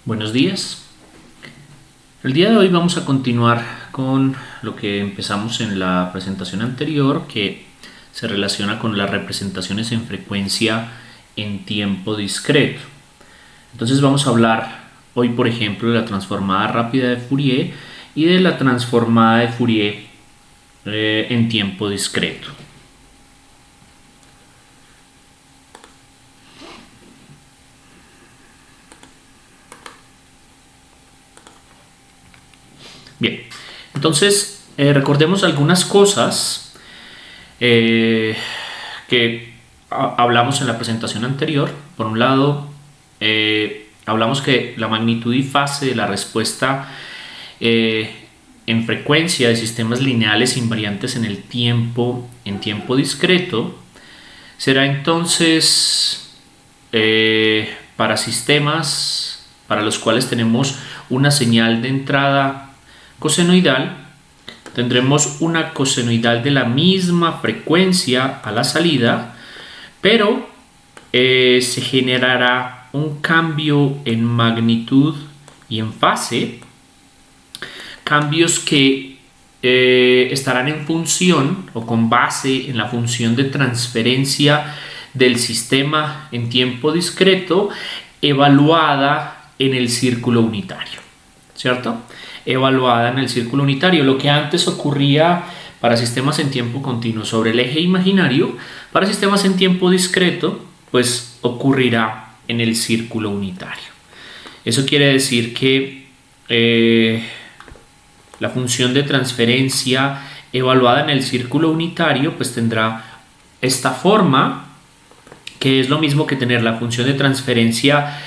Buenos días. El día de hoy vamos a continuar con lo que empezamos en la presentación anterior, que se relaciona con las representaciones en frecuencia en tiempo discreto. Entonces vamos a hablar hoy, por ejemplo, de la transformada rápida de Fourier y de la transformada de Fourier en tiempo discreto. Bien, entonces recordemos algunas cosas que hablamos en la presentación anterior. Por un lado, hablamos que la magnitud y fase de la respuesta en frecuencia de sistemas lineales invariantes en tiempo discreto será entonces para sistemas para los cuales tenemos una señal de entrada cosenoidal, tendremos una cosenoidal de la misma frecuencia a la salida, pero se generará un cambio en magnitud y en fase, cambios que estarán en función o con base en la función de transferencia del sistema en tiempo discreto evaluada en el círculo unitario, ¿cierto? Evaluada en el círculo unitario. Lo que antes ocurría para sistemas en tiempo continuo sobre el eje imaginario, para sistemas en tiempo discreto, pues ocurrirá en el círculo unitario. Eso quiere decir que la función de transferencia evaluada en el círculo unitario pues tendrá esta forma, que es lo mismo que tener la función de transferencia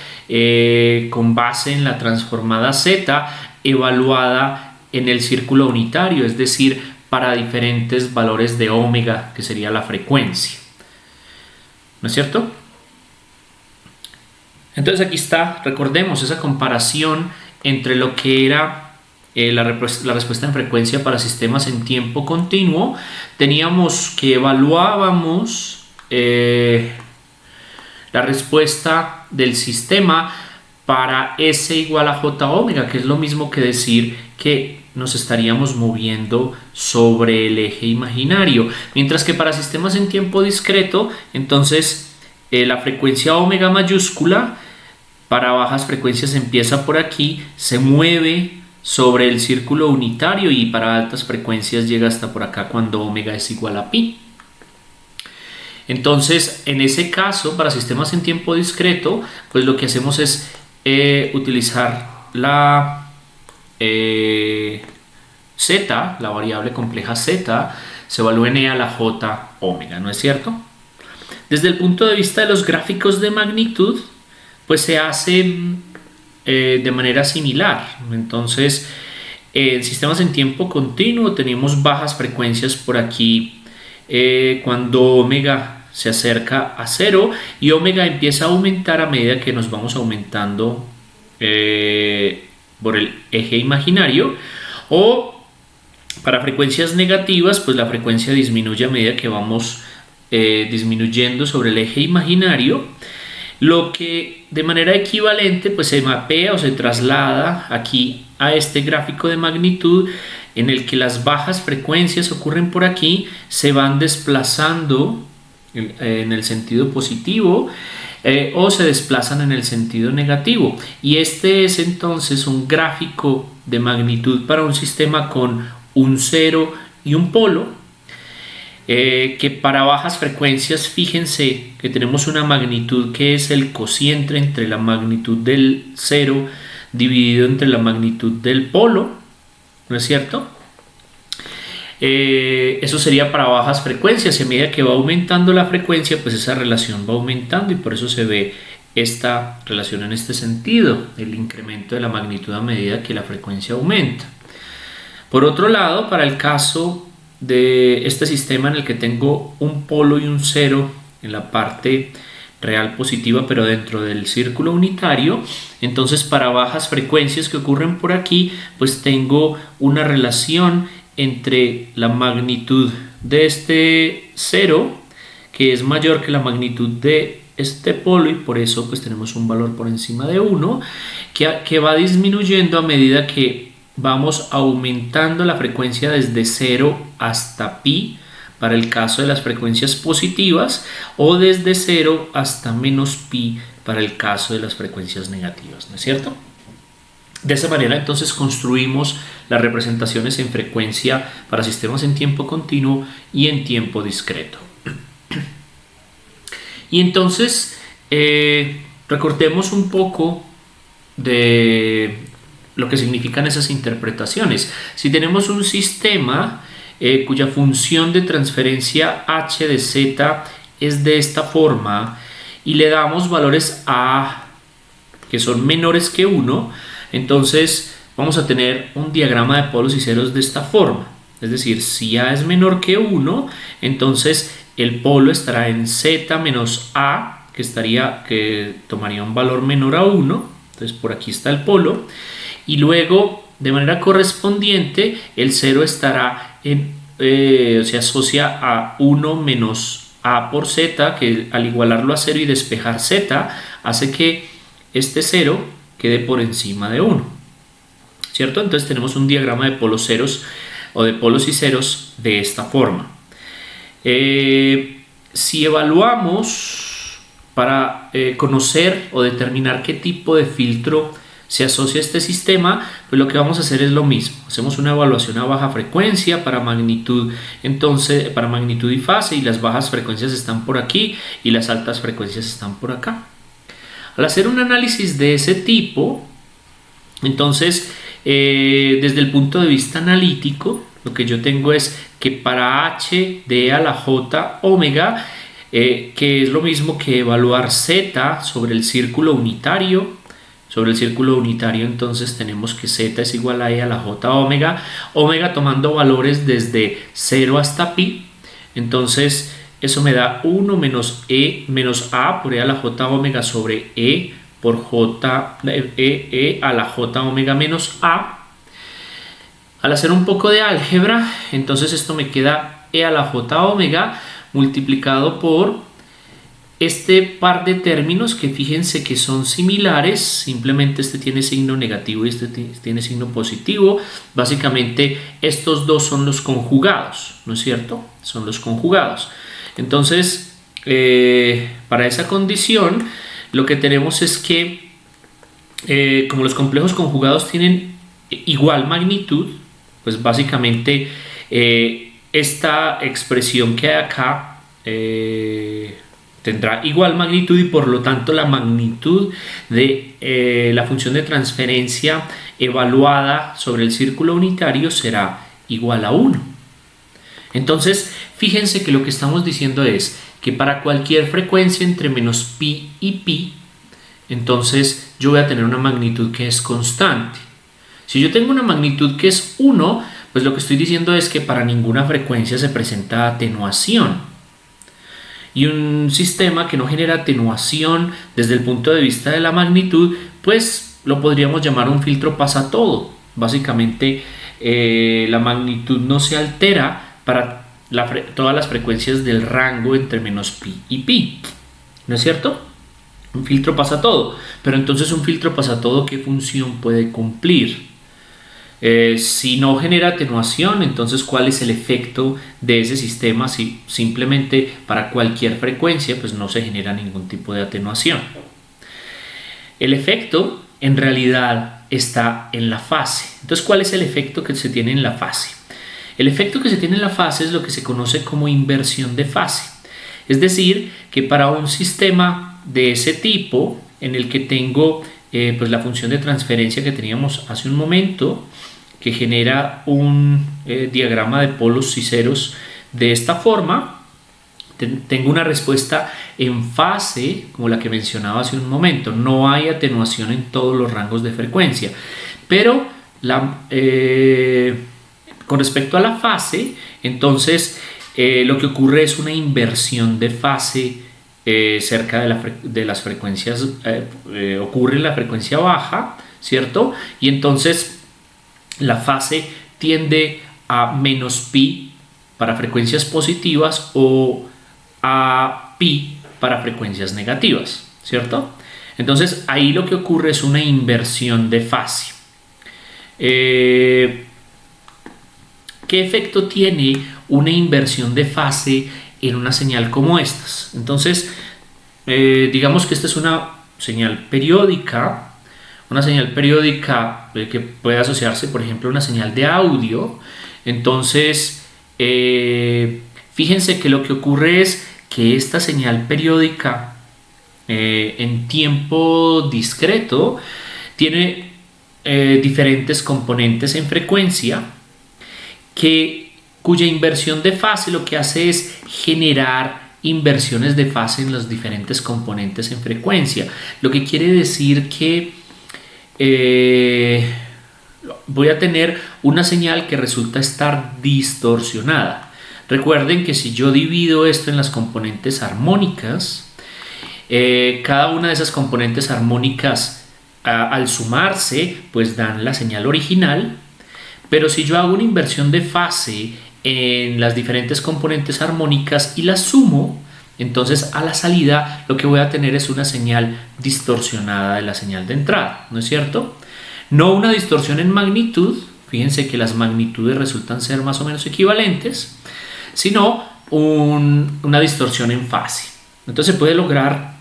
con base en la transformada z evaluada en el círculo unitario, es decir, para diferentes valores de omega, que sería la frecuencia. ¿No es cierto? Entonces aquí está, recordemos esa comparación entre lo que era la respuesta en frecuencia para sistemas en tiempo continuo. Teníamos que evaluábamos la respuesta del sistema para S igual a J omega, que es lo mismo que decir que nos estaríamos moviendo sobre el eje imaginario. Mientras que para sistemas en tiempo discreto, entonces la frecuencia omega mayúscula para bajas frecuencias empieza por aquí, se mueve sobre el círculo unitario y para altas frecuencias llega hasta por acá cuando omega es igual a pi. Entonces, en ese caso, para sistemas en tiempo discreto, pues lo que hacemos es utilizar la z, la variable compleja z, se evalúa en e a la j omega, ¿no es cierto? Desde el punto de vista de los gráficos de magnitud, pues se hace de manera similar. Entonces, en sistemas en tiempo continuo tenemos bajas frecuencias por aquí cuando omega se acerca a 0 y omega empieza a aumentar a medida que nos vamos aumentando por el eje imaginario, o para frecuencias negativas pues la frecuencia disminuye a medida que vamos disminuyendo sobre el eje imaginario, lo que de manera equivalente pues se mapea o se traslada aquí a este gráfico de magnitud en el que las bajas frecuencias ocurren por aquí, se van desplazando en el sentido positivo o se desplazan en el sentido negativo, y este es entonces un gráfico de magnitud para un sistema con un cero y un polo, que para bajas frecuencias fíjense que tenemos una magnitud que es el cociente entre la magnitud del cero dividido entre la magnitud del polo, ¿no es cierto? Eso sería para bajas frecuencias, y a medida que va aumentando la frecuencia pues esa relación va aumentando, y por eso se ve esta relación en este sentido, el incremento de la magnitud a medida que la frecuencia aumenta. Por otro lado, para el caso de este sistema en el que tengo un polo y un cero en la parte real positiva pero dentro del círculo unitario, entonces para bajas frecuencias que ocurren por aquí pues tengo una relación entre la magnitud de este cero, que es mayor que la magnitud de este polo y por eso pues tenemos un valor por encima de 1 que va disminuyendo a medida que vamos aumentando la frecuencia desde 0 hasta pi para el caso de las frecuencias positivas o desde 0 hasta menos pi para el caso de las frecuencias negativas, ¿no es cierto? De esa manera entonces construimos las representaciones en frecuencia para sistemas en tiempo continuo y en tiempo discreto. Y entonces recordemos un poco de lo que significan esas interpretaciones. Si tenemos un sistema cuya función de transferencia h de z es de esta forma y le damos valores a que son menores que 1, entonces vamos a tener un diagrama de polos y ceros de esta forma. Es decir, si a es menor que 1, entonces el polo estará en z menos a, que tomaría un valor menor a 1. Entonces por aquí está el polo. Y luego, de manera correspondiente, el 0 estará se asocia a 1 menos a por z, que al igualarlo a 0 y despejar z, hace que este 0 quede por encima de 1, ¿cierto? Entonces tenemos un diagrama de polos ceros o de polos y ceros de esta forma. Si evaluamos para conocer o determinar qué tipo de filtro se asocia a este sistema, pues lo que vamos a hacer es lo mismo. Hacemos una evaluación a baja frecuencia para magnitud, entonces para magnitud y fase, y las bajas frecuencias están por aquí y las altas frecuencias están por acá. Al hacer un análisis de ese tipo, entonces desde el punto de vista analítico, lo que yo tengo es que para h de a la j omega, que es lo mismo que evaluar z sobre el círculo unitario, entonces tenemos que z es igual a e a la j omega, omega tomando valores desde 0 hasta pi, entonces eso me da 1 menos a por e a la j omega sobre e por j a la j omega menos a. Al hacer un poco de álgebra, entonces esto me queda e a la j omega multiplicado por este par de términos que fíjense que son similares, simplemente este tiene signo negativo y este tiene signo positivo. Básicamente estos dos son los conjugados, ¿no es cierto? Son los conjugados. Entonces, para esa condición, lo que tenemos es que como los complejos conjugados tienen igual magnitud, pues básicamente esta expresión que hay acá tendrá igual magnitud y por lo tanto la magnitud de la función de transferencia evaluada sobre el círculo unitario será igual a 1. Entonces, fíjense que lo que estamos diciendo es que para cualquier frecuencia entre menos pi y pi, entonces yo voy a tener una magnitud que es constante. Si yo tengo una magnitud que es 1, pues lo que estoy diciendo es que para ninguna frecuencia se presenta atenuación. Y un sistema que no genera atenuación desde el punto de vista de la magnitud, pues lo podríamos llamar un filtro pasatodo. Básicamente la magnitud no se altera para todas las frecuencias del rango entre menos pi y pi, ¿no es cierto? Un filtro pasatodo. Pero entonces un filtro pasatodo, ¿qué función puede cumplir? Si no genera atenuación, entonces ¿cuál es el efecto de ese sistema? Si simplemente para cualquier frecuencia pues no se genera ningún tipo de atenuación. El efecto en realidad está en la fase. Entonces, ¿cuál es el efecto que se tiene en la fase? El efecto que se tiene en la fase es lo que se conoce como inversión de fase. Es decir, que para un sistema de ese tipo, en el que tengo pues la función de transferencia que teníamos hace un momento, que genera un diagrama de polos y ceros de esta forma, tengo una respuesta en fase como la que mencionaba hace un momento. No hay atenuación en todos los rangos de frecuencia, pero con respecto a la fase, entonces lo que ocurre es una inversión de fase cerca de las frecuencias, ocurre en la frecuencia baja, ¿cierto? Y entonces la fase tiende a menos pi para frecuencias positivas o a pi para frecuencias negativas, ¿cierto? Entonces ahí lo que ocurre es una inversión de fase. ¿Qué efecto tiene una inversión de fase en una señal como estas? Entonces, digamos que esta es una señal periódica que puede asociarse, por ejemplo, a una señal de audio. Entonces, fíjense que lo que ocurre es que esta señal periódica en tiempo discreto tiene diferentes componentes en frecuencia cuya inversión de fase lo que hace es generar inversiones de fase en los diferentes componentes en frecuencia, lo que quiere decir que voy a tener una señal que resulta estar distorsionada. Recuerden que si yo divido esto en las componentes armónicas, cada una de esas componentes armónicas al sumarse pues dan la señal original, pero si yo hago una inversión de fase en las diferentes componentes armónicas y las sumo, entonces a la salida lo que voy a tener es una señal distorsionada de la señal de entrada, ¿no es cierto? No una distorsión en magnitud, fíjense que las magnitudes resultan ser más o menos equivalentes, sino una distorsión en fase. Entonces se puede lograr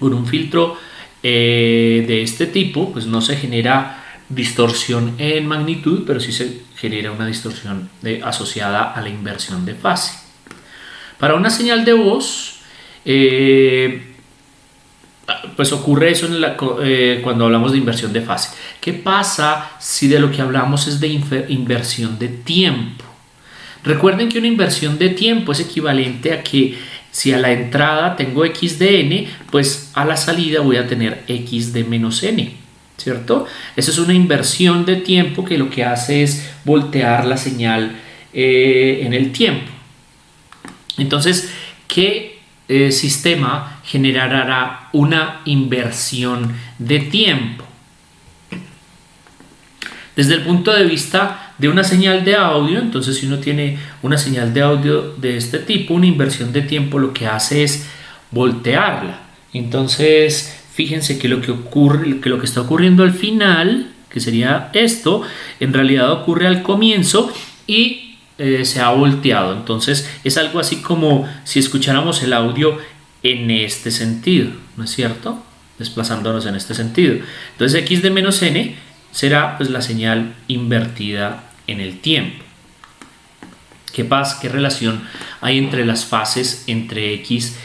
con un filtro de este tipo, pues no se genera distorsión en magnitud, pero sí se genera una distorsión asociada a la inversión de fase. Para una señal de voz, pues ocurre eso cuando hablamos de inversión de fase. ¿Qué pasa si de lo que hablamos es de inversión de tiempo? Recuerden que una inversión de tiempo es equivalente a que si a la entrada tengo x de n, pues a la salida voy a tener x de menos n, ¿cierto? Esa es una inversión de tiempo que lo que hace es voltear la señal en el tiempo. Entonces, ¿qué sistema generará una inversión de tiempo? Desde el punto de vista de una señal de audio, entonces si uno tiene una señal de audio de este tipo, una inversión de tiempo lo que hace es voltearla. Entonces, fíjense que lo que está ocurriendo al final, que sería esto, en realidad ocurre al comienzo y se ha volteado. Entonces es algo así como si escucháramos el audio en este sentido, ¿no es cierto? Desplazándonos en este sentido. Entonces x de menos n será pues la señal invertida en el tiempo. ¿Qué relación hay entre las fases entre x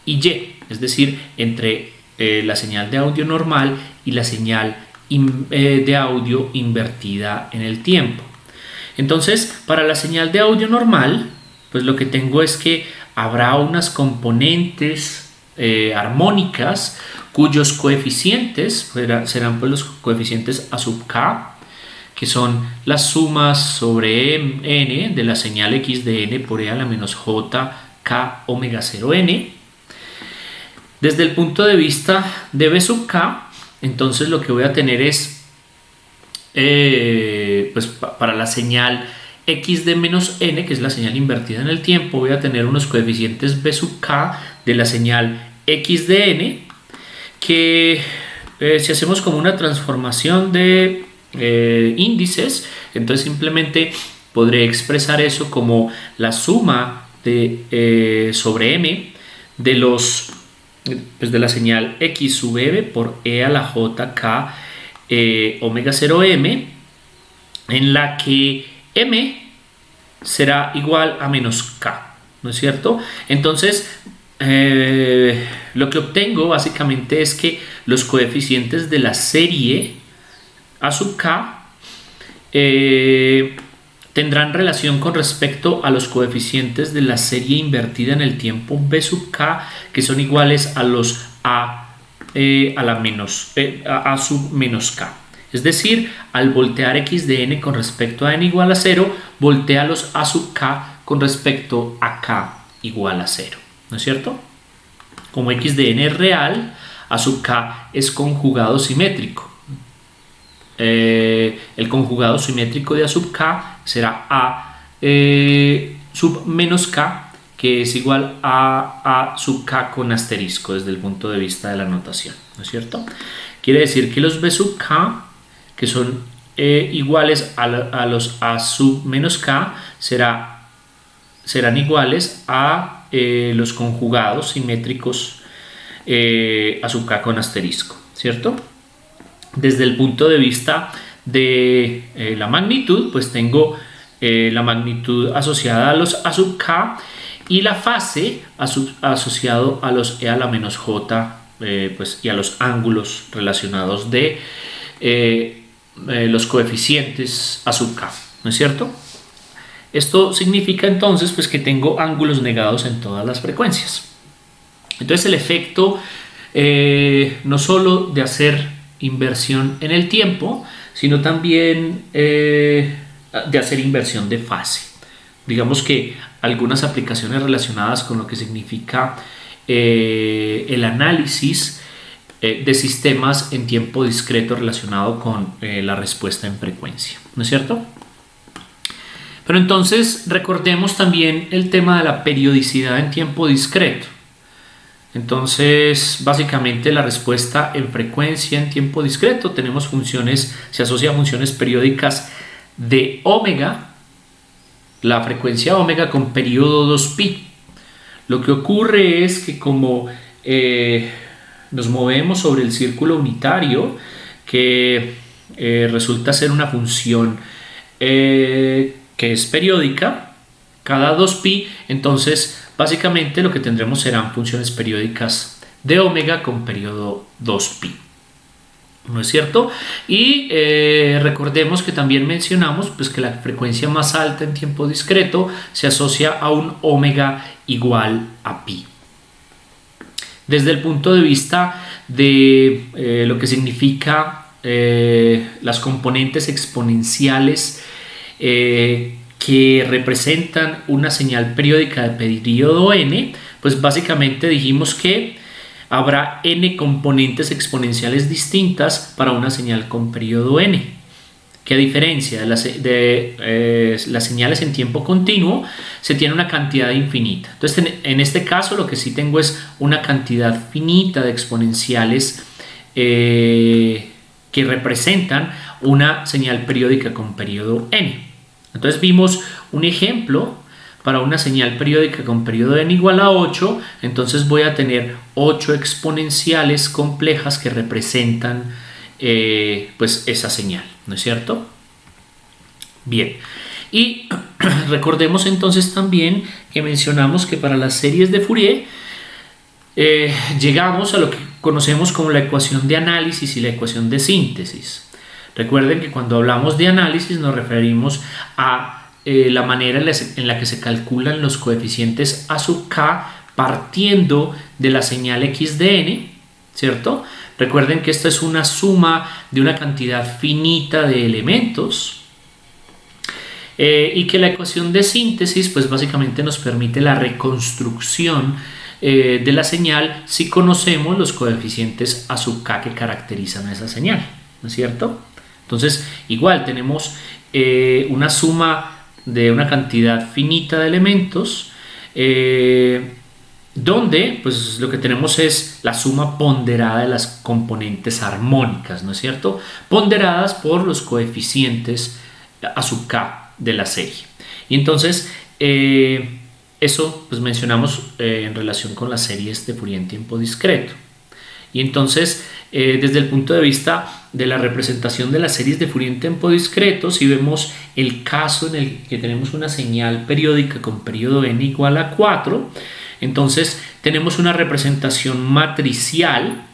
y y? Es decir, entre la señal de audio normal y la señal de audio invertida en el tiempo. Entonces, para la señal de audio normal, pues lo que tengo es que habrá unas componentes armónicas cuyos coeficientes serán pues los coeficientes a sub k, que son las sumas sobre n de la señal x de n por e a la menos j k omega 0 n. Desde el punto de vista de b sub k, entonces lo que voy a tener es pues para la señal x de menos n, que es la señal invertida en el tiempo, voy a tener unos coeficientes b sub k de la señal x de n, que si hacemos como una transformación de índices, entonces simplemente podré expresar eso como la suma sobre m de de la señal x sub m por e a la j k omega 0 m, en la que m será igual a menos k, ¿no es cierto? Entonces lo que obtengo básicamente es que los coeficientes de la serie a sub k tendrán relación con respecto a los coeficientes de la serie invertida en el tiempo b sub k, que son iguales a los a sub menos k. Es decir, al voltear x de n con respecto a n igual a 0, voltea los a sub k con respecto a k igual a 0, ¿no es cierto? Como x de n es real, a sub k es conjugado simétrico. El conjugado simétrico de a sub k será a sub menos k, que es igual a sub k con asterisco desde el punto de vista de la notación, ¿no es cierto? Quiere decir que los b sub k, que son iguales a los a sub menos k, serán iguales a los conjugados simétricos a sub k con asterisco, ¿cierto? Desde el punto de vista de la magnitud, pues tengo la magnitud asociada a los a sub k y la fase asociado a los e a la menos j, pues, y a los ángulos relacionados de los coeficientes a sub k, ¿no es cierto? Esto significa entonces pues, que tengo ángulos negados en todas las frecuencias. Entonces el efecto no solo de hacer inversión en el tiempo, sino también de hacer inversión de fase. Digamos que algunas aplicaciones relacionadas con lo que significa el análisis de sistemas en tiempo discreto relacionado con la respuesta en frecuencia, ¿no es cierto? Pero entonces recordemos también el tema de la periodicidad en tiempo discreto. Entonces, básicamente la respuesta en frecuencia en tiempo discreto tenemos funciones, se asocia a funciones periódicas de omega, la frecuencia omega con periodo 2pi. Lo que ocurre es que como nos movemos sobre el círculo unitario, que resulta ser una función que es periódica, cada 2pi, entonces básicamente lo que tendremos serán funciones periódicas de omega con periodo 2pi, ¿no es cierto? Y recordemos que también mencionamos pues, que la frecuencia más alta en tiempo discreto se asocia a un omega igual a pi. Desde el punto de vista de lo que significa las componentes exponenciales que representan una señal periódica de periodo n, pues básicamente dijimos que habrá n componentes exponenciales distintas para una señal con periodo n, que a diferencia de las señales en tiempo continuo se tiene una cantidad infinita. Entonces en este caso lo que sí tengo es una cantidad finita de exponenciales que representan una señal periódica con periodo n. Entonces vimos un ejemplo para una señal periódica con periodo n igual a 8, entonces voy a tener 8 exponenciales complejas que representan pues esa señal, ¿no es cierto? Bien, y recordemos entonces también que mencionamos que para las series de Fourier llegamos a lo que conocemos como la ecuación de análisis y la ecuación de síntesis. Recuerden que cuando hablamos de análisis nos referimos a la manera en la que se calculan los coeficientes a sub k partiendo de la señal x de n, ¿cierto? Recuerden que esta es una suma de una cantidad finita de elementos y que la ecuación de síntesis pues básicamente nos permite la reconstrucción de la señal si conocemos los coeficientes a sub k que caracterizan a esa señal, ¿no es cierto? Entonces, igual tenemos una suma de una cantidad finita de elementos donde pues lo que tenemos es la suma ponderada de las componentes armónicas, ¿no es cierto? Ponderadas por los coeficientes a sub k de la serie. Y entonces, eso pues mencionamos en relación con las series de Fourier en tiempo discreto. Y entonces, desde el punto de vista de la representación de las series de Fourier en tiempo discreto, si vemos el caso en el que tenemos una señal periódica con periodo n igual a 4, entonces tenemos una representación matricial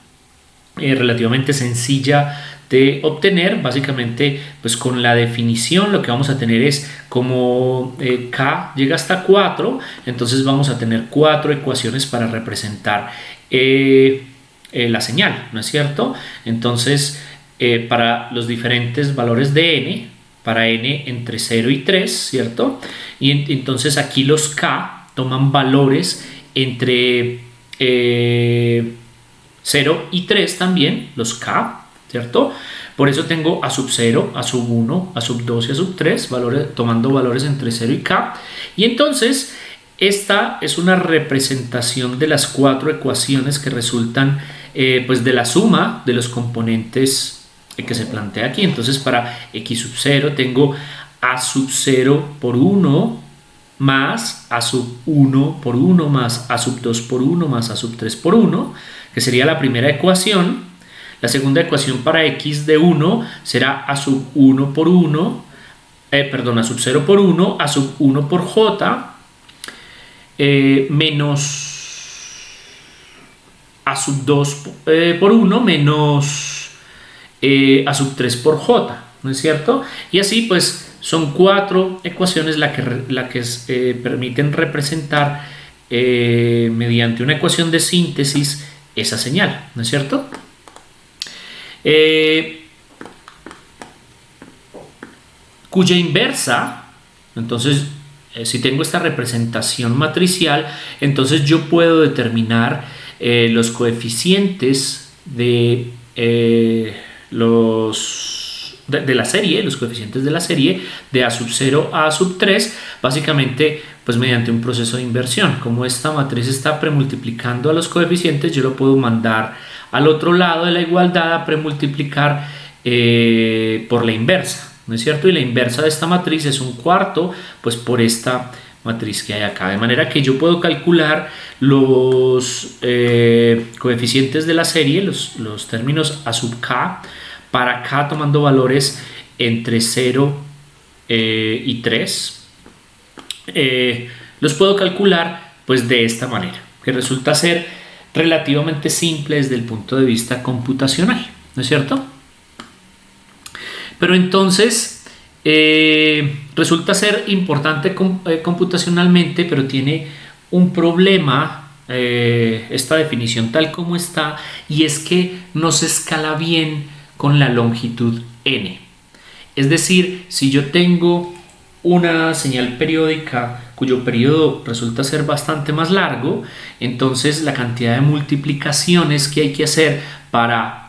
relativamente sencilla de obtener. Básicamente pues con la definición lo que vamos a tener es como k llega hasta 4, entonces vamos a tener 4 ecuaciones para representar la señal, ¿no es cierto? Entonces para los diferentes valores de n, para n entre 0 y 3, ¿cierto? Y entonces aquí los k toman valores entre 0 y 3 también, los k, ¿cierto? Por eso tengo a sub 0, a sub 1, a sub 2 y a sub 3, tomando valores entre 0 y k. Y entonces Esta es una representación de las 4 ecuaciones que resultan pues de la suma de los componentes que se plantea aquí. Entonces para x sub 0 tengo a sub 0 por 1 más a sub 1 por 1 más a sub 2 por 1 más a sub 3 por 1, que sería la primera ecuación. La segunda ecuación para x de 1 será a sub 1 por 1, a sub 0 por 1, a sub 1 por j, menos a sub 2 por 1 menos a sub 3 por j, ¿no es cierto? Y así pues son 4 ecuaciones las que permiten representar mediante una ecuación de síntesis esa señal, ¿no es cierto? Cuya inversa, entonces si tengo esta representación matricial, entonces yo puedo determinar los coeficientes de la serie, los coeficientes de la serie de a sub 0 a sub 3, básicamente pues mediante un proceso de inversión. Como esta matriz está premultiplicando a los coeficientes, yo lo puedo mandar al otro lado de la igualdad a premultiplicar por la inversa, ¿no es cierto? Y la inversa de esta matriz es 1/4 pues por esta matriz que hay acá, de manera que yo puedo calcular los coeficientes de la serie, los términos a sub k, para k tomando valores entre 0 y 3, los puedo calcular pues de esta manera, que resulta ser relativamente simple desde el punto de vista computacional, ¿no es cierto? Pero entonces resulta ser importante computacionalmente, pero tiene un problema esta definición tal como está, y es que no se escala bien con la longitud n. Es decir, si yo tengo una señal periódica cuyo periodo resulta ser bastante más largo, entonces la cantidad de multiplicaciones que hay que hacer para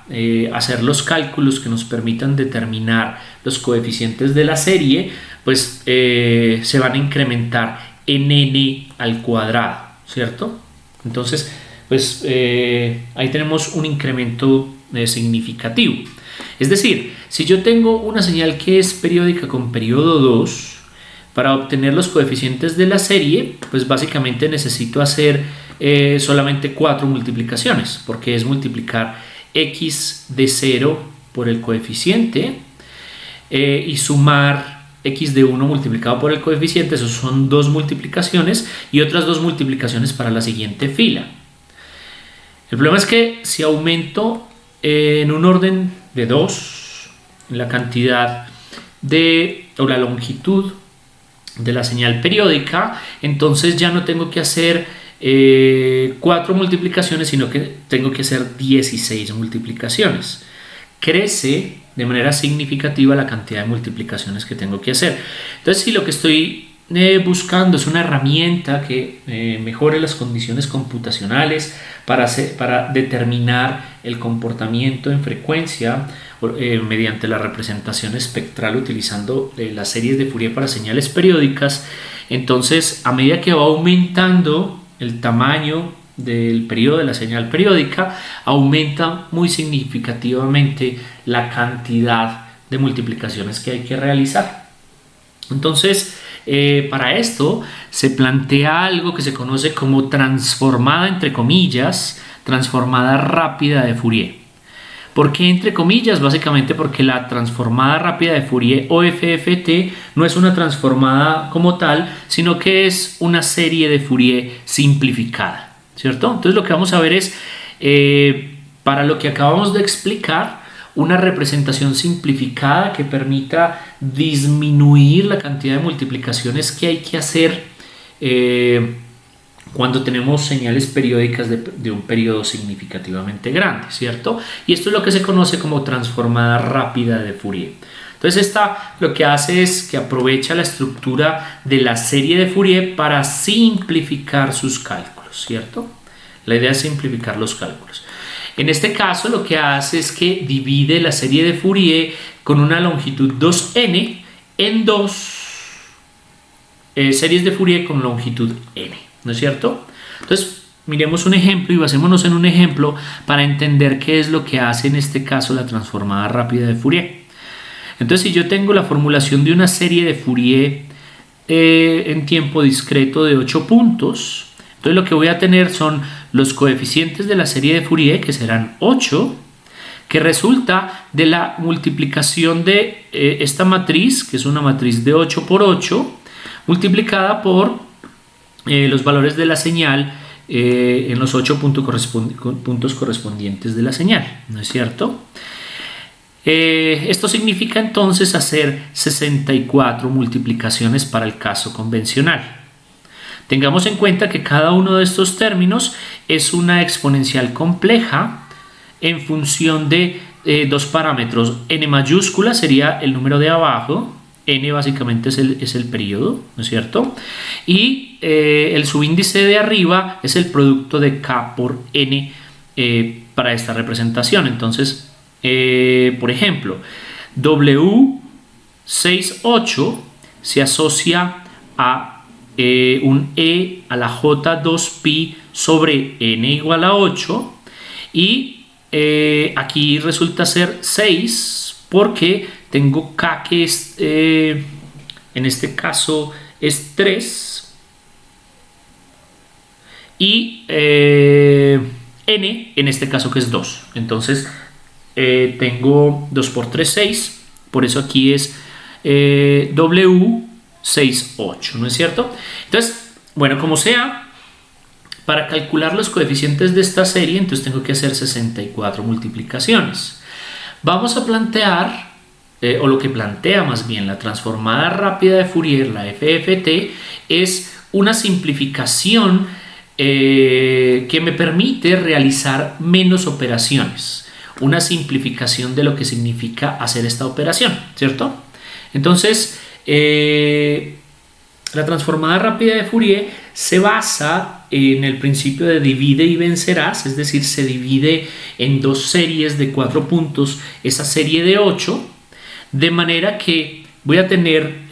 hacer los cálculos que nos permitan determinar los coeficientes de la serie, pues se van a incrementar en n al cuadrado, ¿cierto? Entonces, pues ahí tenemos un incremento significativo. Es decir, si yo tengo una señal que es periódica con periodo 2, para obtener los coeficientes de la serie, pues básicamente necesito hacer solamente 4 multiplicaciones, porque es multiplicar x de 0 por el coeficiente y sumar x de 1 multiplicado por el coeficiente. Esos son 2 multiplicaciones y otras 2 multiplicaciones para la siguiente fila. El problema es que si aumento en un orden de 2 la cantidad o la longitud de la señal periódica, entonces ya no tengo que hacer 4 multiplicaciones, sino que tengo que hacer 16 multiplicaciones. Crece de manera significativa la cantidad de multiplicaciones que tengo que hacer. Entonces, si lo que estoy buscando es una herramienta que mejore las condiciones computacionales para determinar el comportamiento en frecuencia mediante la representación espectral utilizando las series de Fourier para señales periódicas, entonces a medida que va aumentando el tamaño del periodo de la señal periódica, aumenta muy significativamente la cantidad de multiplicaciones que hay que realizar. Entonces, para esto se plantea algo que se conoce como transformada, entre comillas, transformada rápida de Fourier. ¿Por qué entre comillas? Básicamente porque la transformada rápida de Fourier o FFT no es una transformada como tal, sino que es una serie de Fourier simplificada, ¿cierto? Entonces lo que vamos a ver es, para lo que acabamos de explicar, una representación simplificada que permita disminuir la cantidad de multiplicaciones que hay que hacer cuando tenemos señales periódicas de un periodo significativamente grande, ¿cierto? Y esto es lo que se conoce como transformada rápida de Fourier. Entonces esta lo que hace es que aprovecha la estructura de la serie de Fourier para simplificar sus cálculos, ¿cierto? La idea es simplificar los cálculos. En este caso lo que hace es que divide la serie de Fourier con una longitud 2n en 2 series de Fourier con longitud n, ¿no es cierto? Entonces, miremos un ejemplo y basémonos en un ejemplo para entender qué es lo que hace en este caso la transformada rápida de Fourier. Entonces, si yo tengo la formulación de una serie de Fourier en tiempo discreto de 8 puntos, entonces lo que voy a tener son los coeficientes de la serie de Fourier, que serán 8, que resulta de la multiplicación de esta matriz, que es una matriz de 8 por 8, multiplicada por los valores de la señal en los 8 puntos correspondientes de la señal, ¿no es cierto? Esto significa entonces hacer 64 multiplicaciones para el caso convencional. Tengamos en cuenta que cada uno de estos términos es una exponencial compleja en función de dos parámetros. N mayúscula sería el número de abajo, n básicamente es el periodo, ¿no es cierto? Y el subíndice de arriba es el producto de k por n para esta representación. Entonces, por ejemplo, W68 se asocia a un E a la J2pi sobre n igual a 8 y aquí resulta ser 6 porque tengo k que es, en este caso es 3 y n en este caso que es 2. Entonces tengo 2 por 3, 6, por eso aquí es W68, ¿no es cierto? Entonces, bueno, como sea, para calcular los coeficientes de esta serie, entonces tengo que hacer 64 multiplicaciones. Vamos a plantear, o lo que plantea más bien la transformada rápida de Fourier, la FFT, es una simplificación que me permite realizar menos operaciones. Una simplificación de lo que significa hacer esta operación, ¿cierto? Entonces, la transformada rápida de Fourier se basa en el principio de divide y vencerás, es decir, se divide en dos series de 4 puntos, esa serie de 8, de manera que voy a tener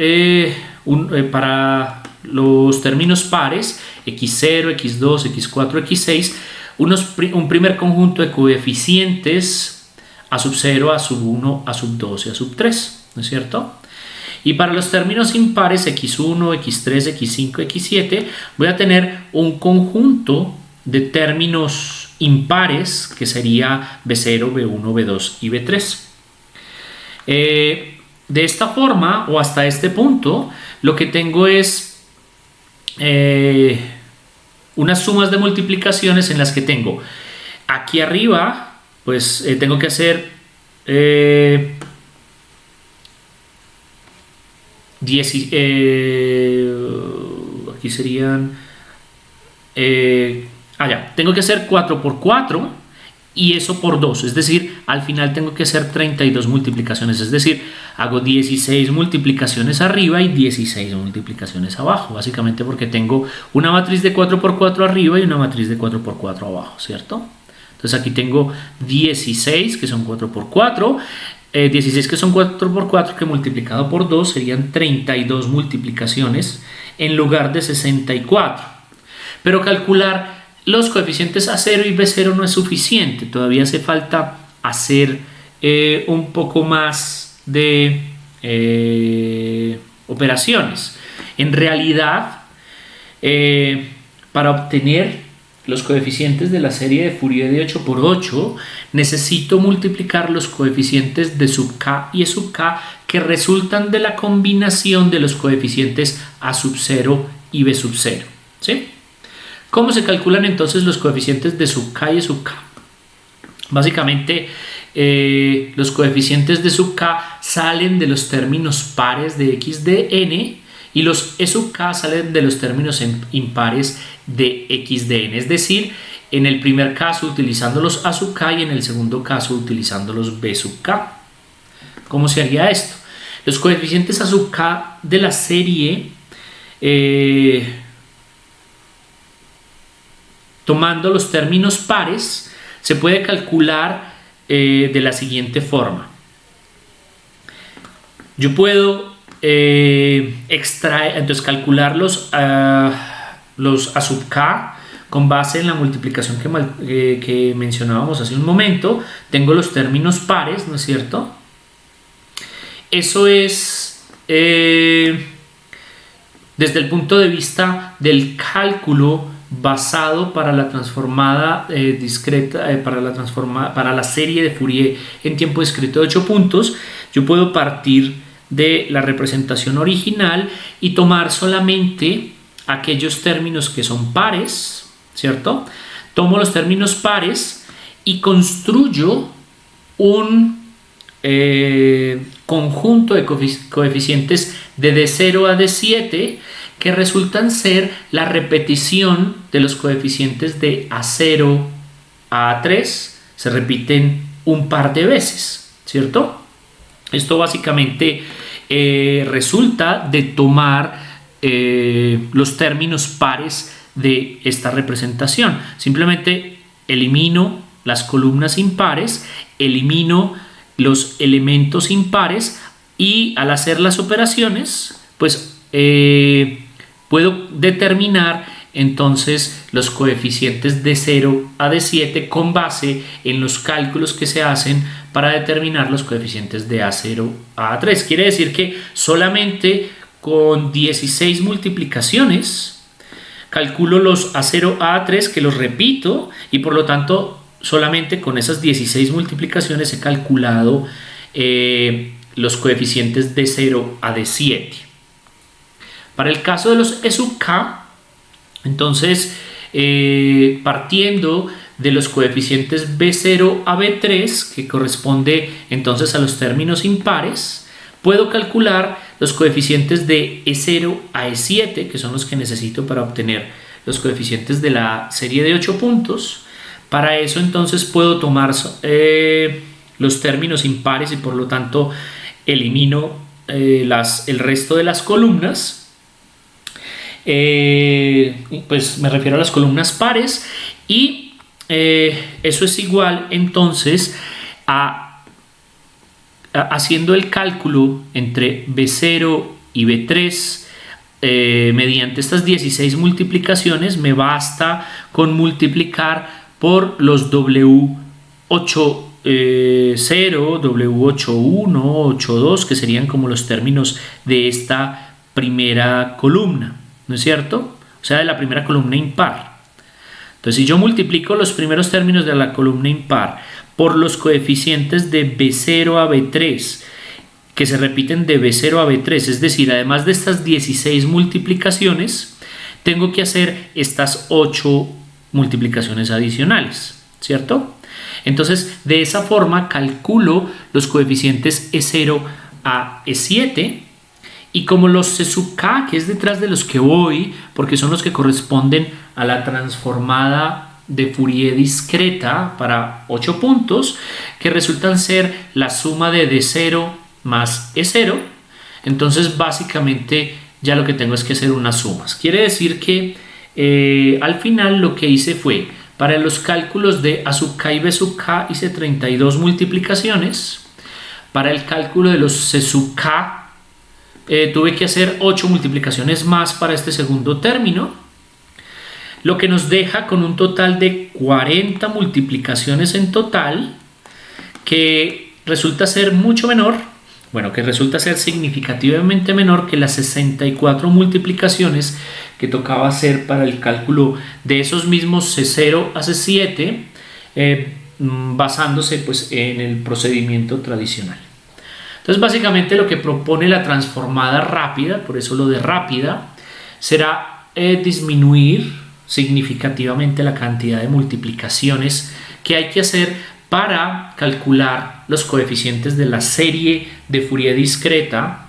para los términos pares, x0, x2, x4, x6, un primer conjunto de coeficientes a sub 0, a sub 1, a sub 2 y a sub 3, ¿no es cierto? Y para los términos impares x1, x3, x5, x7 voy a tener un conjunto de términos impares que sería b0, b1, b2 y b3. De esta forma o hasta este punto lo que tengo es unas sumas de multiplicaciones en las que tengo aquí arriba, pues tengo que hacer aquí serían tengo que hacer 4 por 4 y eso por 2, es decir, al final tengo que hacer 32 multiplicaciones, es decir, hago 16 multiplicaciones arriba y 16 multiplicaciones abajo, básicamente porque tengo una matriz de 4 por 4 arriba y una matriz de 4 por 4 abajo, ¿cierto? Entonces aquí tengo 16 que son 4 por 4, 16 que son 4 por 4 que multiplicado por 2 serían 32 multiplicaciones en lugar de 64, pero calcular los coeficientes A0 y B0 no es suficiente, todavía hace falta hacer un poco más de operaciones. En realidad, para obtener los coeficientes de la serie de Fourier de 8 por 8, necesito multiplicar los coeficientes de sub k y e sub k que resultan de la combinación de los coeficientes A sub 0 y B sub 0, ¿sí? ¿Cómo se calculan entonces los coeficientes de sub k y e sub k? Básicamente, los coeficientes de sub k salen de los términos pares de x de n y los e sub k salen de los términos impares de x de n, es decir, en el primer caso utilizando los a sub k y en el segundo caso utilizando los b sub k. ¿Cómo se haría esto? Los coeficientes a sub k de la serie, tomando los términos pares, se puede calcular de la siguiente forma. Yo puedo entonces calcular los A sub k con base en la multiplicación que mencionábamos hace un momento. Tengo los términos pares, ¿no es cierto? Eso es desde el punto de vista del cálculo basado para la transformada discreta, para la serie de Fourier en tiempo discreto de 8 puntos. Yo puedo partir de la representación original y tomar solamente aquellos términos que son pares, ¿cierto? Tomo los términos pares y construyo un conjunto de coeficientes de D0 a D7 que resultan ser la repetición de los coeficientes de A0 a A3. Se repiten un par de veces, ¿cierto? Esto básicamente resulta de tomar los términos pares de esta representación. Simplemente elimino las columnas impares, elimino los elementos impares y al hacer las operaciones pues puedo determinar entonces los coeficientes de 0 a D7 con base en los cálculos que se hacen para determinar los coeficientes de A0 a A3. Quiere decir que solamente con 16 multiplicaciones calculo los A0 a A3, que los repito, y por lo tanto solamente con esas 16 multiplicaciones he calculado los coeficientes de 0 a D7. Para el caso de los E sub k, entonces partiendo de los coeficientes B0 a B3, que corresponde entonces a los términos impares, puedo calcular los coeficientes de E0 a E7, que son los que necesito para obtener los coeficientes de la serie de 8 puntos. Para eso entonces puedo tomar los términos impares y por lo tanto elimino el resto de las columnas. Pues me refiero a las columnas pares y eso es igual entonces a haciendo el cálculo entre B0 y B3 mediante estas 16 multiplicaciones. Me basta con multiplicar por los W80, W81, 82, que serían como los términos de esta primera columna, ¿no es cierto? O sea, de la primera columna impar. Entonces, si yo multiplico los primeros términos de la columna impar por los coeficientes de B0 a B3, que se repiten de B0 a B3, es decir, además de estas 16 multiplicaciones, tengo que hacer estas 8 multiplicaciones adicionales, ¿cierto? Entonces, de esa forma calculo los coeficientes E0 a E7, y como los C sub k, que es detrás de los que voy, porque son los que corresponden a la transformada de Fourier discreta para 8 puntos, que resultan ser la suma de D0 más E0, entonces básicamente ya lo que tengo es que hacer unas sumas. Quiere decir que al final lo que hice fue, para los cálculos de A sub k y B sub k hice 32 multiplicaciones, para el cálculo de los C sub k tuve que hacer 8 multiplicaciones más para este segundo término, lo que nos deja con un total de 40 multiplicaciones en total, que resulta ser mucho menor, bueno, que resulta ser significativamente menor que las 64 multiplicaciones que tocaba hacer para el cálculo de esos mismos C0 a C7, basándose pues en el procedimiento tradicional. Entonces básicamente lo que propone la transformada rápida, por eso lo de rápida, será disminuir significativamente la cantidad de multiplicaciones que hay que hacer para calcular los coeficientes de la serie de Fourier discreta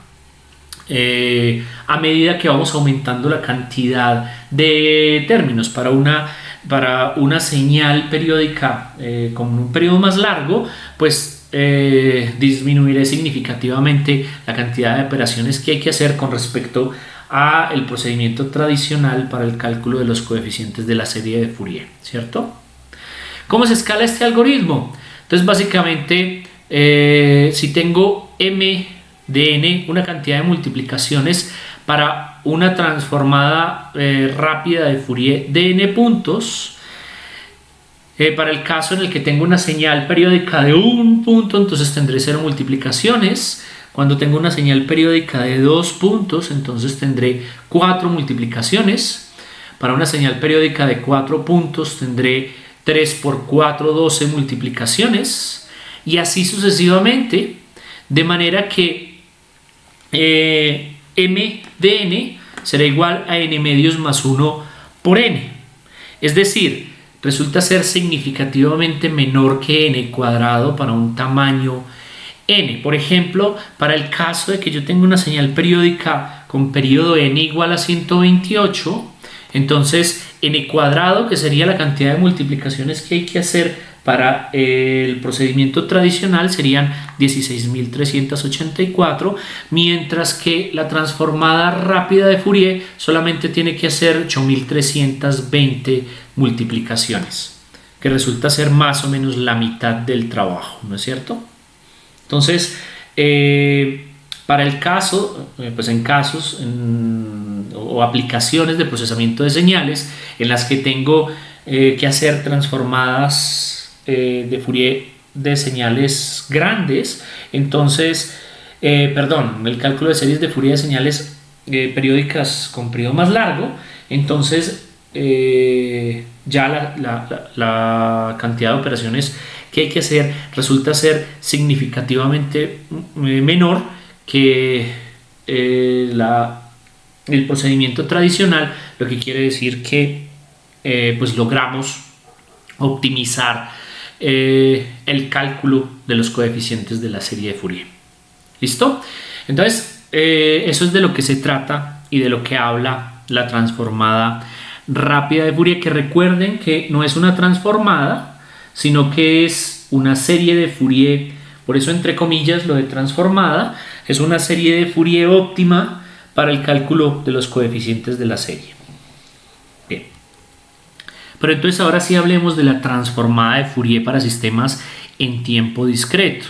a medida que vamos aumentando la cantidad de términos. Para una señal periódica con un periodo más largo, pues disminuiré significativamente la cantidad de operaciones que hay que hacer con respecto a el procedimiento tradicional para el cálculo de los coeficientes de la serie de Fourier, ¿cierto? ¿Cómo se escala este algoritmo? Entonces básicamente si tengo m de n una cantidad de multiplicaciones para una transformada rápida de Fourier de n puntos. Para el caso en el que tengo una señal periódica de un punto, entonces tendré 0 multiplicaciones. Cuando tengo una señal periódica de 2 puntos, entonces tendré 4 multiplicaciones. Para una señal periódica de 4 puntos tendré 3 por 4, 12 multiplicaciones. Y así sucesivamente, de manera que m de n será igual a n medios más 1 por n. Es decir, resulta ser significativamente menor que n cuadrado para un tamaño n. Por ejemplo, para el caso de que yo tenga una señal periódica con periodo n igual a 128, entonces n cuadrado, que sería la cantidad de multiplicaciones que hay que hacer para el procedimiento tradicional, serían 16.384, mientras que la transformada rápida de Fourier solamente tiene que hacer 8.320 multiplicaciones, que resulta ser más o menos la mitad del trabajo, ¿no es cierto? Entonces, para el caso, pues en casos o aplicaciones de procesamiento de señales en las que tengo que hacer transformadas de Fourier de señales grandes, entonces, el cálculo de series de Fourier de señales periódicas con periodo más largo, entonces ya la cantidad de operaciones que hay que hacer resulta ser significativamente menor que el procedimiento tradicional, lo que quiere decir que pues logramos optimizar el cálculo de los coeficientes de la serie de Fourier. ¿Listo? Entonces, eso es de lo que se trata y de lo que habla la transformada rápida de Fourier, que recuerden que no es una transformada, sino que es una serie de Fourier. Por eso, entre comillas, lo de transformada es una serie de Fourier óptima para el cálculo de los coeficientes de la serie. Bien. Pero entonces ahora sí hablemos de la transformada de Fourier para sistemas en tiempo discreto.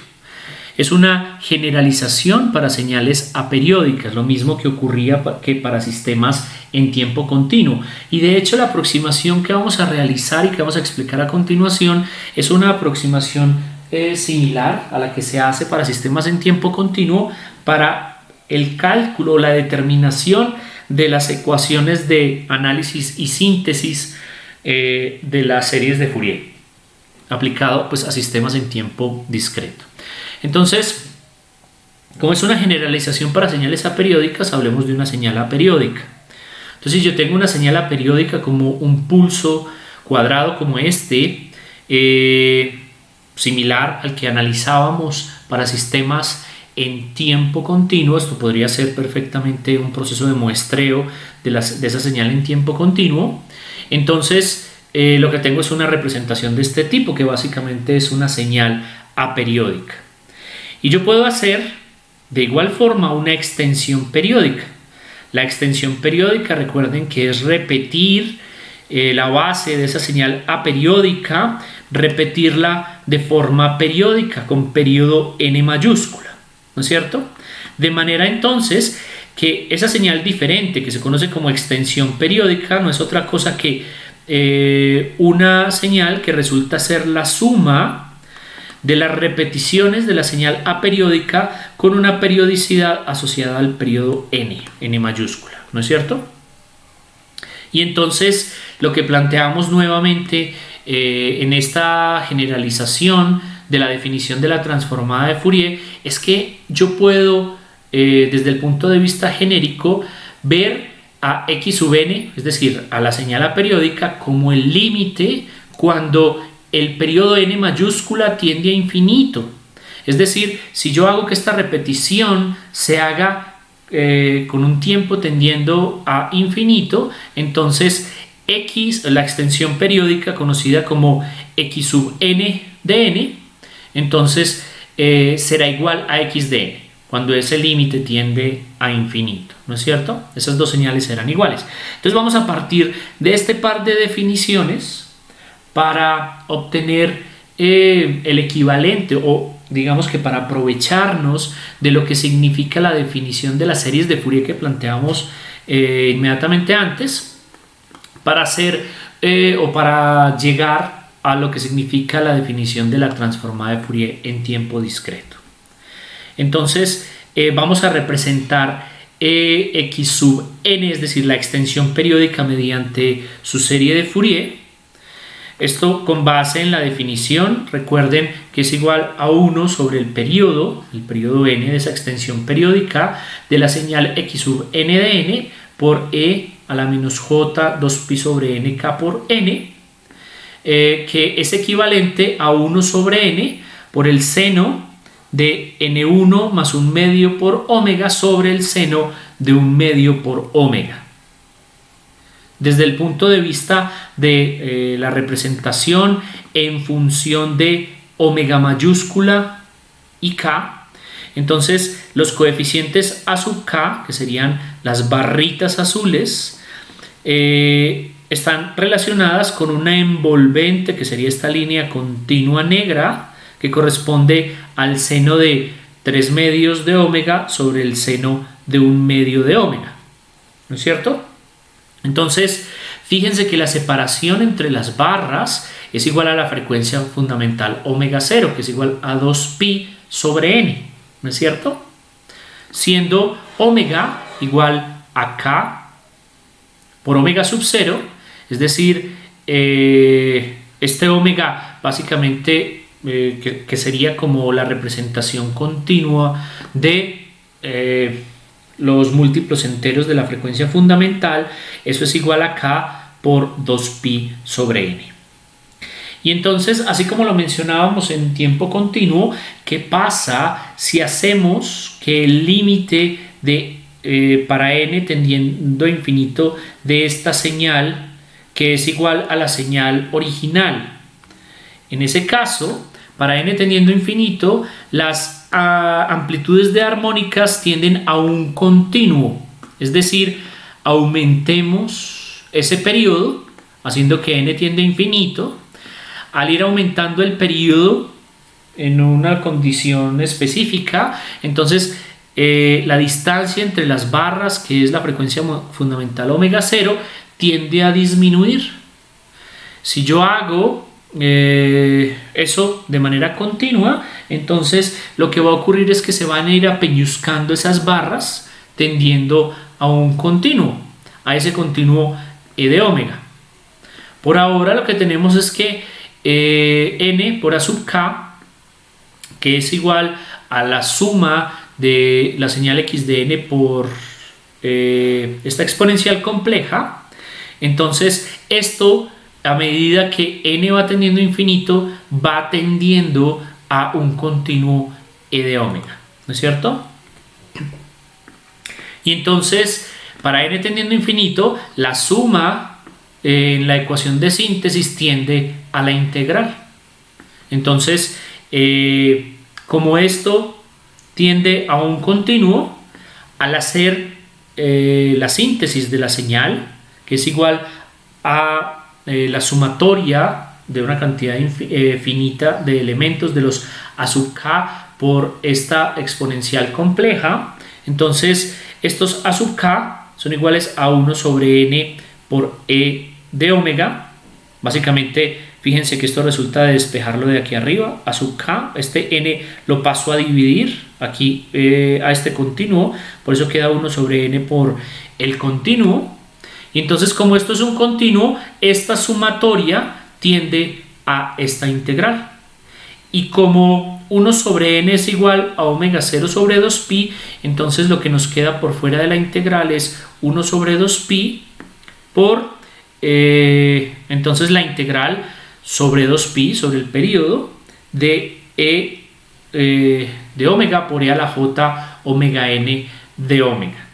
Es una generalización para señales aperiódicas, lo mismo que ocurría que para sistemas en tiempo continuo. Y de hecho la aproximación que vamos a realizar y que vamos a explicar a continuación es una aproximación similar a la que se hace para sistemas en tiempo continuo para el cálculo o la determinación de las ecuaciones de análisis y síntesis de las series de Fourier, aplicado pues a sistemas en tiempo discreto. Entonces, como es una generalización para señales aperiódicas, hablemos de una señal aperiódica. Entonces, yo tengo una señal aperiódica como un pulso cuadrado como este, similar al que analizábamos para sistemas en tiempo continuo. Esto podría ser perfectamente un proceso de muestreo de esa señal en tiempo continuo. Entonces, lo que tengo es una representación de este tipo, que básicamente es una señal aperiódica. Y yo puedo hacer de igual forma una extensión periódica. La extensión periódica, recuerden que es repetir la base de esa señal aperiódica, repetirla de forma periódica con periodo n mayúscula, ¿no es cierto? De manera entonces que esa señal diferente, que se conoce como extensión periódica, no es otra cosa que una señal que resulta ser la suma de las repeticiones de la señal aperiódica con una periodicidad asociada al periodo n mayúscula, ¿no es cierto? Y entonces lo que planteamos nuevamente en esta generalización de la definición de la transformada de Fourier es que yo puedo desde el punto de vista genérico ver a x sub n, es decir, a la señal aperiódica, como el límite cuando el periodo n mayúscula tiende a infinito. Es decir, si yo hago que esta repetición se haga con un tiempo tendiendo a infinito, entonces x, la extensión periódica conocida como x sub n de n, entonces será igual a x de n cuando ese límite tiende a infinito, ¿no es cierto? Esas dos señales serán iguales. Entonces vamos a partir de este par de definiciones para obtener el equivalente o digamos que para aprovecharnos de lo que significa la definición de las series de Fourier que planteamos inmediatamente antes, para hacer o para llegar a lo que significa la definición de la transformada de Fourier en tiempo discreto. Entonces vamos a representar x sub n, es decir, la extensión periódica mediante su serie de Fourier. Esto con base en la definición, recuerden que es igual a 1 sobre el periodo n de esa extensión periódica de la señal x sub n de n por e a la menos j 2pi sobre nk por n, que es equivalente a 1 sobre n por el seno de n1 más 1 medio por omega sobre el seno de 1 medio por omega. Desde el punto de vista de la representación en función de omega mayúscula y k, entonces los coeficientes a sub k, que serían las barritas azules, están relacionadas con una envolvente, que sería esta línea continua negra, que corresponde al seno de 3 medios de omega sobre el seno de 1 medio de omega, ¿no es cierto? Entonces, fíjense que la separación entre las barras es igual a la frecuencia fundamental omega 0, que es igual a 2pi sobre n, ¿no es cierto? Siendo omega igual a k por omega sub 0, es decir, este omega básicamente que sería como la representación continua de los múltiplos enteros de la frecuencia fundamental, eso es igual a k por 2pi sobre n. Y entonces, así como lo mencionábamos en tiempo continuo, ¿qué pasa si hacemos que el límite de para n tendiendo a infinito de esta señal, que es igual a la señal original? En ese caso, para n tendiendo a infinito, las amplitudes de armónicas tienden a un continuo, es decir, aumentemos ese periodo haciendo que n tiende a infinito. Al ir aumentando el periodo en una condición específica, entonces la distancia entre las barras, que es la frecuencia fundamental omega 0, tiende a disminuir. Si yo hago eso de manera continua, entonces lo que va a ocurrir es que se van a ir apeñuscando esas barras tendiendo a un continuo, a ese continuo e de omega. Por ahora lo que tenemos es que n por a sub k, que es igual a la suma de la señal x de n por esta exponencial compleja, entonces esto, a medida que n va tendiendo a infinito, va tendiendo a un continuo e de omega, ¿no es cierto? Y entonces, para n tendiendo a infinito, la suma en la ecuación de síntesis tiende a la integral. Entonces, como esto tiende a un continuo, al hacer la síntesis de la señal, que es igual a la sumatoria de una cantidad finita de elementos de los a sub k por esta exponencial compleja, entonces estos a sub k son iguales a 1 sobre n por e de omega. Básicamente, fíjense que esto resulta de despejarlo de aquí arriba, a sub k, este n lo paso a dividir aquí a este continuo, por eso queda 1 sobre n por el continuo. Y entonces, como esto es un continuo, esta sumatoria tiende a esta integral. Y como 1 sobre n es igual a omega 0 sobre 2pi, entonces lo que nos queda por fuera de la integral es 1 sobre 2pi por, entonces la integral sobre 2pi, sobre el periodo, de e de omega por e a la j omega n de omega,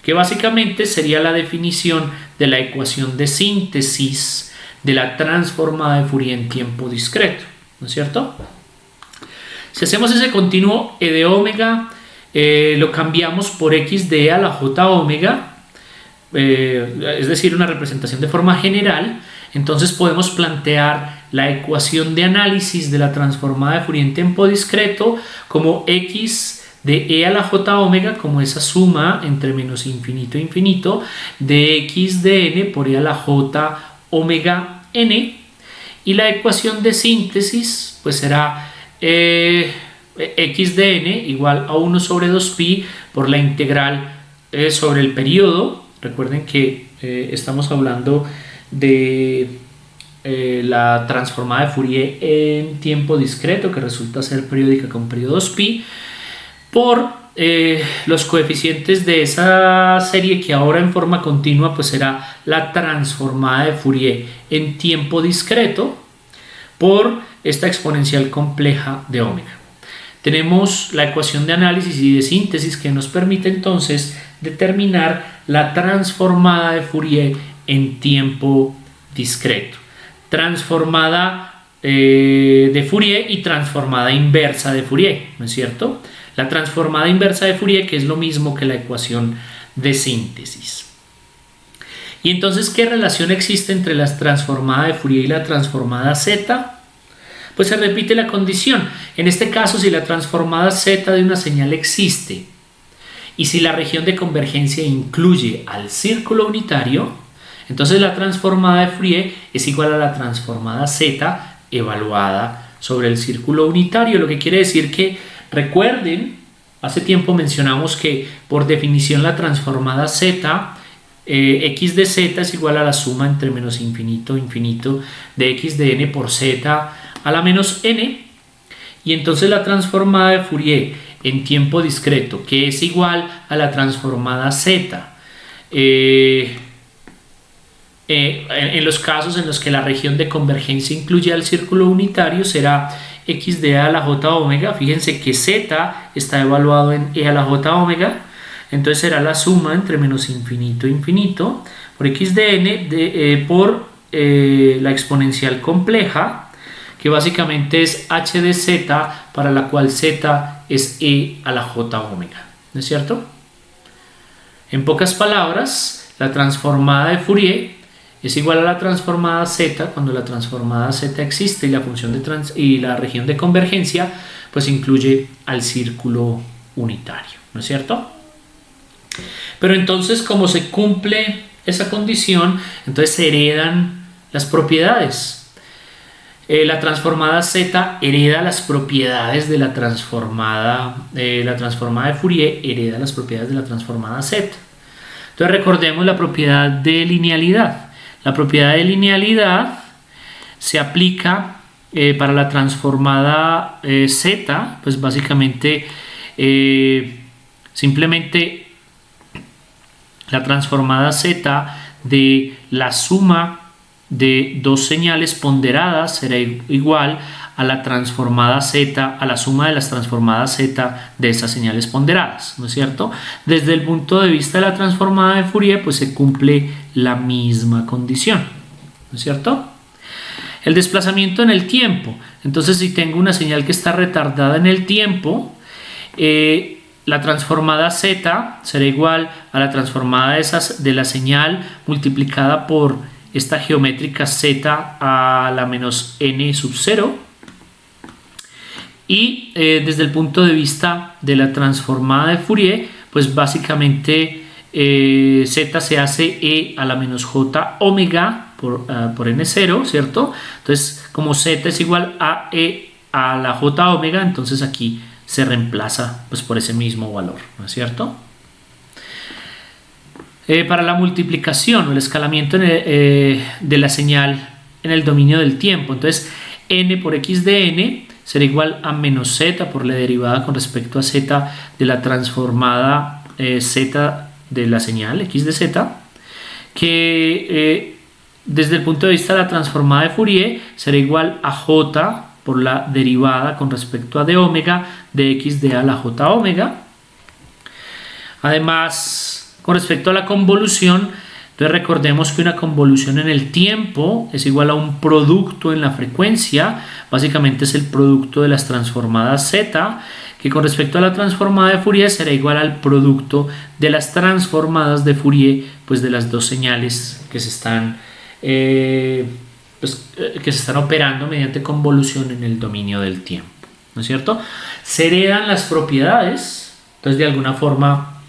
que básicamente sería la definición de la ecuación de síntesis de la transformada de Fourier en tiempo discreto, ¿no es cierto? Si hacemos ese continuo e de omega, lo cambiamos por x de e a la j omega, es decir, una representación de forma general, entonces podemos plantear la ecuación de análisis de la transformada de Fourier en tiempo discreto como x de e a la j omega, como esa suma entre menos infinito e infinito de x de n por e a la j omega n, y la ecuación de síntesis pues será x de n igual a 1 sobre 2pi por la integral sobre el periodo. Recuerden que estamos hablando de la transformada de Fourier en tiempo discreto, que resulta ser periódica con periodo 2pi, por los coeficientes de esa serie, que ahora en forma continua pues será la transformada de Fourier en tiempo discreto, por esta exponencial compleja de omega. Tenemos la ecuación de análisis y de síntesis que nos permite entonces determinar la transformada de Fourier en tiempo discreto. Transformada de Fourier y transformada inversa de Fourier, ¿no es cierto? La transformada inversa de Fourier, que es lo mismo que la ecuación de síntesis. Y entonces, ¿qué relación existe entre la transformada de Fourier y la transformada z? Pues se repite la condición. En este caso, si la transformada z de una señal existe y si la región de convergencia incluye al círculo unitario, entonces la transformada de Fourier es igual a la transformada z evaluada sobre el círculo unitario, lo que quiere decir que, recuerden, hace tiempo mencionamos que por definición la transformada z, x de z es igual a la suma entre menos infinito e infinito de x de n por z a la menos n, y entonces la transformada de Fourier en tiempo discreto, que es igual a la transformada z, en los casos en los que la región de convergencia incluye al círculo unitario, será x de e a la j omega. Fíjense que z está evaluado en e a la j omega, entonces será la suma entre menos infinito e infinito por x de n por la exponencial compleja, que básicamente es h de z, para la cual z es e a la j omega, ¿no es cierto? En pocas palabras, la transformada de Fourier es igual a la transformada z cuando la transformada z existe y la función de y la región de convergencia pues incluye al círculo unitario, ¿no es cierto? Pero entonces, como se cumple esa condición, entonces se heredan las propiedades. La transformada z hereda las propiedades de la transformada de Fourier hereda las propiedades de la transformada z. Entonces recordemos la propiedad de linealidad. La propiedad de linealidad se aplica para la transformada z, pues básicamente simplemente la transformada z de la suma de dos señales ponderadas será igual a la transformada z, a la suma de las transformadas z de esas señales ponderadas, ¿no es cierto? Desde el punto de vista de la transformada de Fourier, pues se cumple la misma condición, ¿no es cierto? El desplazamiento en el tiempo. Entonces, si tengo una señal que está retardada en el tiempo, la transformada z será igual a la transformada de la señal multiplicada por esta geométrica z a la menos n sub 0. Y desde el punto de vista de la transformada de Fourier, pues básicamente z se hace e a la menos j omega por n0, ¿cierto? Entonces, como z es igual a e a la j omega, entonces aquí se reemplaza pues por ese mismo valor, ¿no es cierto? Para la multiplicación o el escalamiento de la señal en el dominio del tiempo, entonces n por x de n será igual a menos z por la derivada con respecto a z de la transformada z de la señal x de z, que desde el punto de vista de la transformada de Fourier será igual a j por la derivada con respecto a de omega de x de a la j omega. Además, con respecto a la convolución, entonces recordemos que una convolución en el tiempo es igual a un producto en la frecuencia, básicamente es el producto de las transformadas z, que con respecto a la transformada de Fourier será igual al producto de las transformadas de Fourier, pues de las dos señales que se están que se están operando mediante convolución en el dominio del tiempo, ¿no es cierto? Se heredan las propiedades, entonces de alguna forma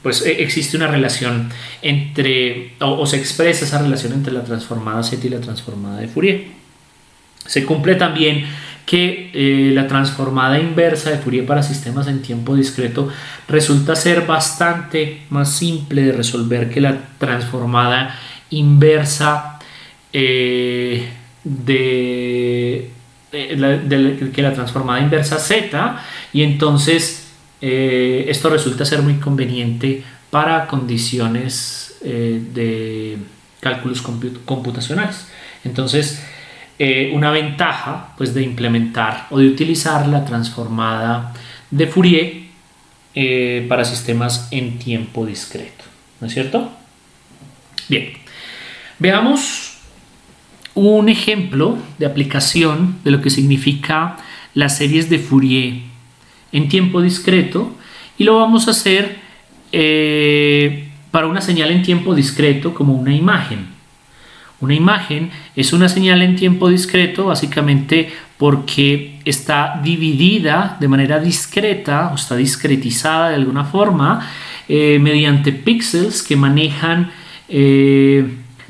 pues existe una relación entre, o se expresa esa relación entre la transformada Z y la transformada de Fourier. Se cumple también que la transformada inversa de Fourier para sistemas en tiempo discreto resulta ser bastante más simple de resolver que la transformada inversa que la transformada inversa Z, y entonces esto resulta ser muy conveniente para condiciones de cálculos computacionales. Entonces, una ventaja pues, de implementar o de utilizar la transformada de Fourier para sistemas en tiempo discreto, ¿no es cierto? Bien, veamos un ejemplo de aplicación de lo que significa las series de Fourier en tiempo discreto, y lo vamos a hacer para una señal en tiempo discreto como una imagen. Una imagen es una señal en tiempo discreto básicamente porque está dividida de manera discreta o está discretizada de alguna forma mediante píxeles que manejan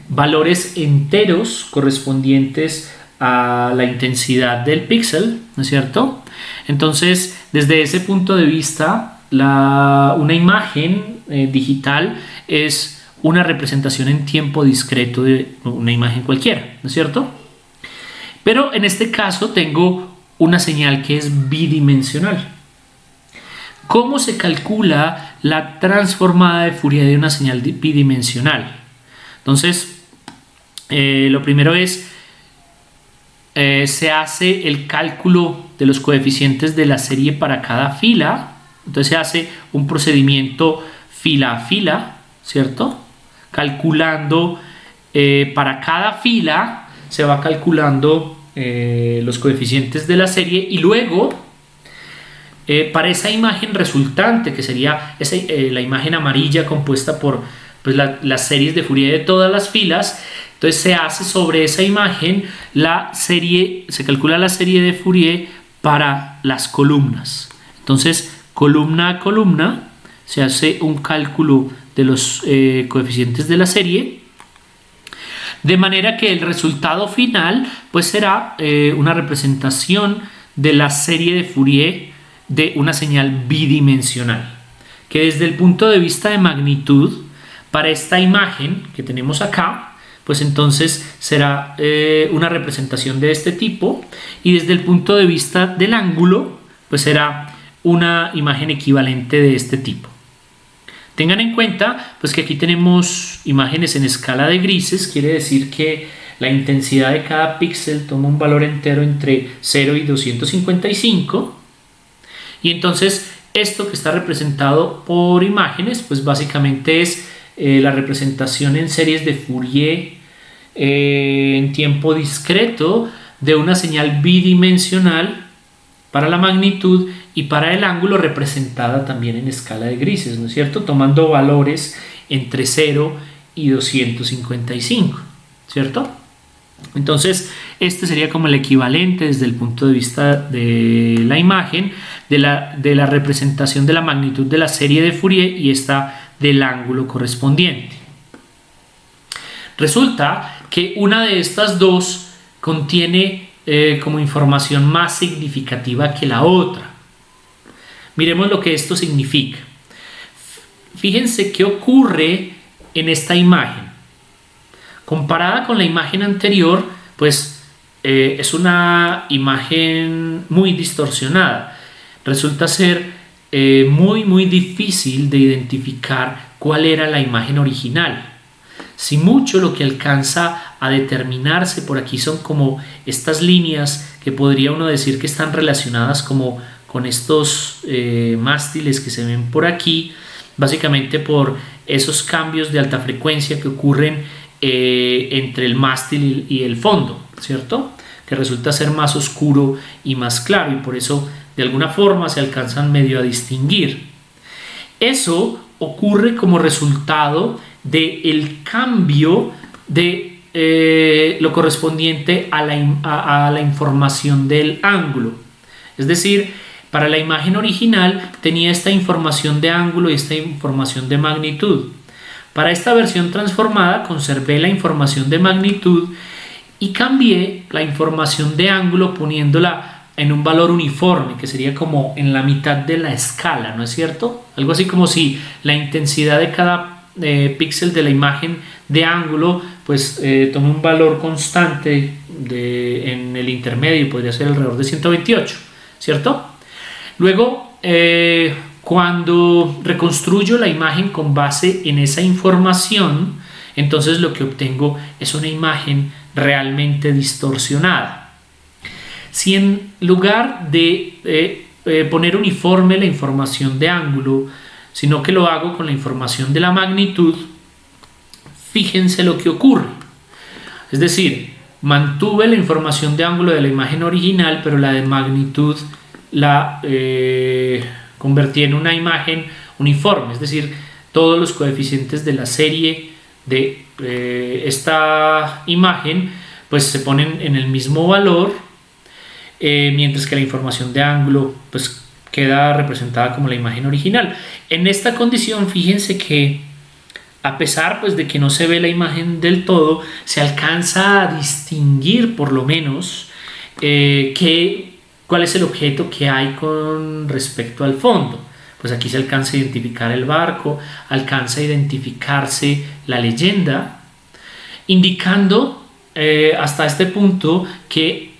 valores enteros correspondientes a la intensidad del píxel, ¿no es cierto? Entonces, desde ese punto de vista, una imagen digital es una representación en tiempo discreto de una imagen cualquiera, ¿no es cierto? Pero en este caso tengo una señal que es bidimensional. ¿Cómo se calcula la transformada de Fourier de una señal bidimensional? Entonces, lo primero es, se hace el cálculo de los coeficientes de la serie para cada fila. Entonces se hace un procedimiento fila a fila, ¿cierto? Calculando para cada fila se va calculando los coeficientes de la serie, y luego para esa imagen resultante, que sería la imagen amarilla compuesta por pues, las series de Fourier de todas las filas, entonces se hace sobre esa imagen se calcula la serie de Fourier para las columnas. Entonces, columna a columna se hace un cálculo de los coeficientes de la serie, de manera que el resultado final pues será una representación de la serie de Fourier de una señal bidimensional, que desde el punto de vista de magnitud para esta imagen que tenemos acá, pues entonces será una representación de este tipo, y desde el punto de vista del ángulo pues será una imagen equivalente de este tipo. Tengan en cuenta pues que aquí tenemos imágenes en escala de grises, quiere decir que la intensidad de cada píxel toma un valor entero entre 0 y 255, y entonces esto que está representado por imágenes pues básicamente es la representación en series de Fourier en tiempo discreto de una señal bidimensional para la magnitud y para el ángulo, representada también en escala de grises, ¿no es cierto? Tomando valores entre 0 y 255, ¿cierto? Entonces, este sería como el equivalente desde el punto de vista de la imagen, de la representación de la magnitud de la serie de Fourier y esta del ángulo correspondiente. Resulta que una de estas dos contiene como información más significativa que la otra. Miremos lo que esto significa. Fíjense qué ocurre en esta imagen. Comparada con la imagen anterior, pues es una imagen muy distorsionada. Resulta ser muy difícil de identificar cuál era la imagen original. Si mucho, lo que alcanza a determinarse por aquí son como estas líneas que podría uno decir que están relacionadas como con estos mástiles que se ven por aquí, básicamente por esos cambios de alta frecuencia que ocurren entre el mástil y el fondo, ¿cierto? Que resulta ser más oscuro y más claro, y por eso de alguna forma se alcanzan medio a distinguir. Eso ocurre como resultado del cambio de lo correspondiente a la información del ángulo. Es decir, para la imagen original tenía esta información de ángulo y esta información de magnitud. Para esta versión transformada conservé la información de magnitud y cambié la información de ángulo poniéndola en un valor uniforme, que sería como en la mitad de la escala, ¿no es cierto? Algo así como si la intensidad de cada píxel de la imagen de ángulo pues tome un valor constante en el intermedio, podría ser alrededor de 128, ¿cierto? Luego, cuando reconstruyo la imagen con base en esa información, entonces lo que obtengo es una imagen realmente distorsionada. Si en lugar de poner uniforme la información de ángulo, sino que lo hago con la información de la magnitud, fíjense lo que ocurre. Es decir, mantuve la información de ángulo de la imagen original, pero la de magnitud la convertí en una imagen uniforme. Es decir, todos los coeficientes de la serie de esta imagen pues se ponen en el mismo valor, mientras que la información de ángulo pues queda representada como la imagen original. En esta condición, fíjense que a pesar pues de que no se ve la imagen del todo, se alcanza a distinguir por lo menos cuál es el objeto que hay con respecto al fondo. Pues aquí se alcanza a identificar el barco, alcanza a identificarse la leyenda, indicando hasta este punto que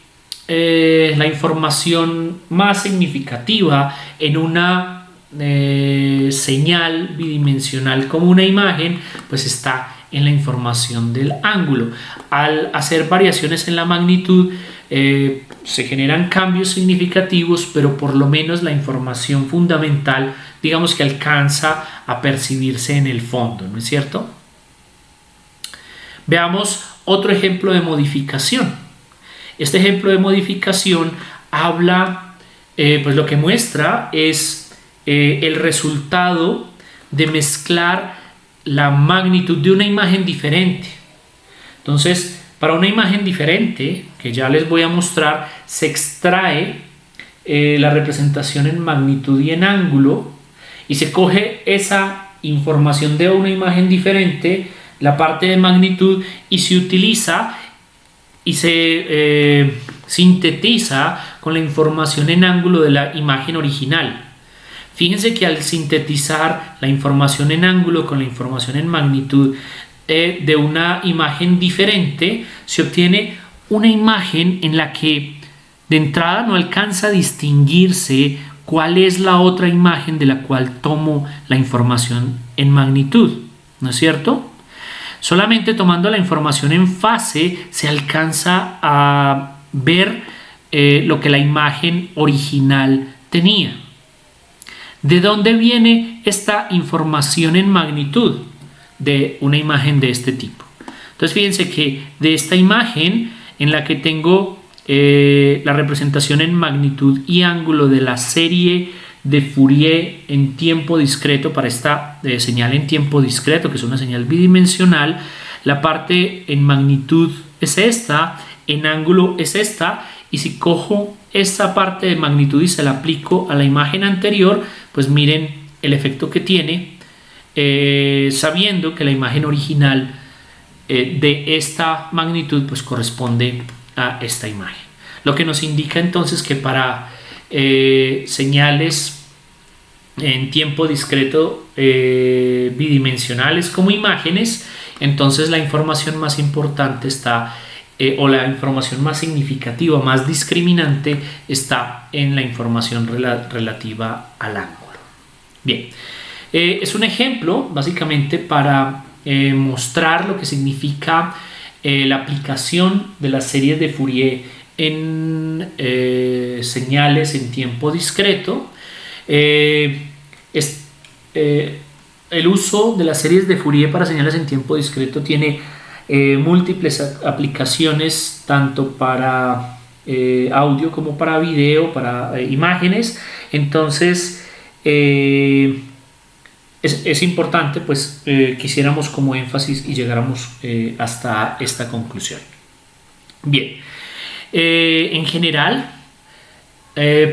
la información más significativa en una señal bidimensional como una imagen pues está en la información del ángulo. Al hacer variaciones en la magnitud se generan cambios significativos, pero por lo menos la información fundamental digamos que alcanza a percibirse en el fondo, ¿no es cierto? Veamos otro ejemplo de modificación. Este ejemplo de modificación habla, pues lo que muestra es el resultado de mezclar la magnitud de una imagen diferente. Entonces, para una imagen diferente, que ya les voy a mostrar, se extrae la representación en magnitud y en ángulo, y se coge esa información de una imagen diferente, la parte de magnitud, y se utiliza y se sintetiza con la información en ángulo de la imagen original. Fíjense que al sintetizar la información en ángulo con la información en magnitud de una imagen diferente, se obtiene una imagen en la que de entrada no alcanza a distinguirse cuál es la otra imagen de la cual tomo la información en magnitud, ¿no es cierto? Solamente tomando la información en fase se alcanza a ver lo que la imagen original tenía. ¿De dónde viene esta información en magnitud de una imagen de este tipo? Entonces fíjense que de esta imagen en la que tengo la representación en magnitud y ángulo de la serie de Fourier en tiempo discreto, para esta señal en tiempo discreto, que es una señal bidimensional, la parte en magnitud es esta, en ángulo es esta, y si cojo esta parte de magnitud y se la aplico a la imagen anterior, pues miren el efecto que tiene, sabiendo que la imagen original de esta magnitud pues corresponde a esta imagen. Lo que nos indica entonces que para señales en tiempo discreto bidimensionales como imágenes, entonces la información más importante está o la información más significativa, más discriminante, está en la información relativa al ángulo. Bien, es un ejemplo básicamente para mostrar lo que significa la aplicación de las series de Fourier en señales en tiempo discreto. El uso de las series de Fourier para señales en tiempo discreto tiene múltiples aplicaciones, tanto para audio como para video, para imágenes. Entonces es importante, pues quisiéramos como énfasis y llegáramos hasta esta conclusión. Bien, en general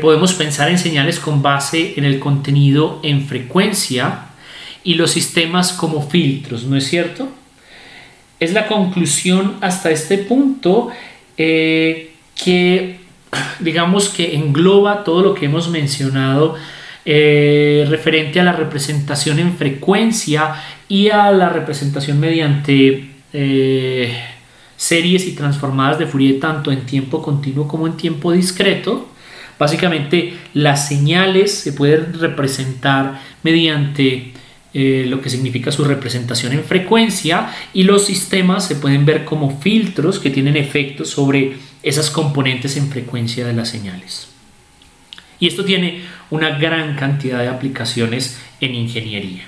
podemos pensar en señales con base en el contenido en frecuencia y los sistemas como filtros, ¿no es cierto? Es la conclusión hasta este punto que digamos que engloba todo lo que hemos mencionado referente a la representación en frecuencia y a la representación mediante series y transformadas de Fourier tanto en tiempo continuo como en tiempo discreto. Básicamente las señales se pueden representar mediante lo que significa su representación en frecuencia, y los sistemas se pueden ver como filtros que tienen efectos sobre esas componentes en frecuencia de las señales. Y esto tiene una gran cantidad de aplicaciones en ingeniería.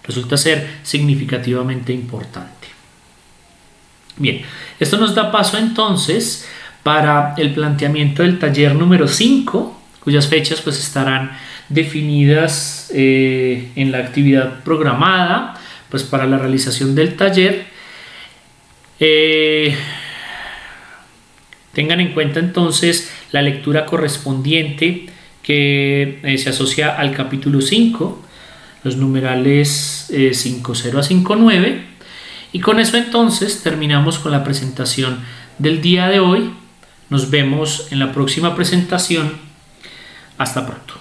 Resulta ser significativamente importante. Bien, esto nos da paso entonces para el planteamiento del taller número 5, cuyas fechas pues estarán definidas en la actividad programada pues para la realización del taller. Tengan en cuenta entonces la lectura correspondiente que se asocia al capítulo 5, los numerales 5.0 a 5.9, y con eso entonces terminamos con la presentación del día de hoy. Nos vemos en la próxima presentación. Hasta pronto.